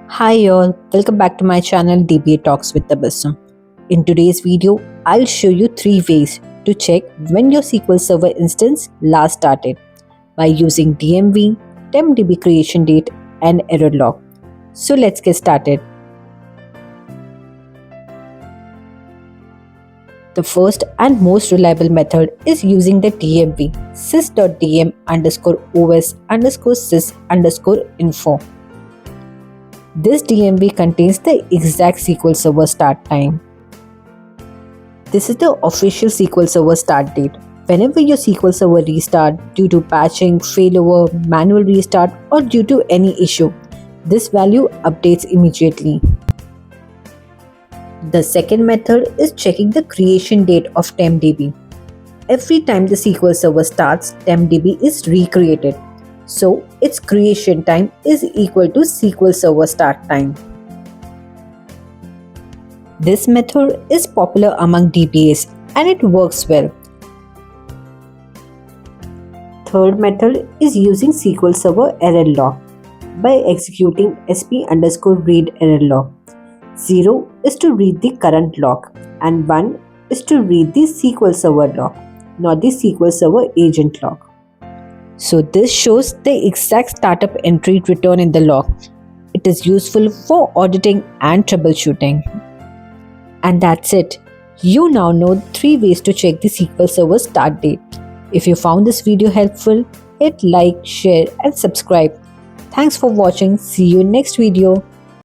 Hi all, welcome back to my channel DBATalks with Tabassum. In today's video, I'll show you 3 ways to check when your SQL Server instance last started by using DMV, TempDB creation date and error log. So let's get started. The first and most reliable method is using the DMV sys.dm _os _sys _info. This DMV contains the exact SQL Server start time. This is the official SQL Server start date. Whenever your SQL Server restart due to patching, failover, manual restart or due to any issue, this value updates immediately. The second method is checking the creation date of TempDB. Every time the SQL Server starts, TempDB is recreated. So, its creation time is equal to SQL Server start time. This method is popular among DBAs and it works well. Third method is using SQL Server error log by executing sp_read error log. 0 is to read the current log and 1 is to read the SQL Server log, not the SQL Server agent log. So this shows the exact startup entry return in the log. It is useful for auditing and troubleshooting. And that's it. You now know 3 ways to check the SQL Server start date. If you found this video helpful, hit like, share and subscribe. Thanks for watching. See you in next video.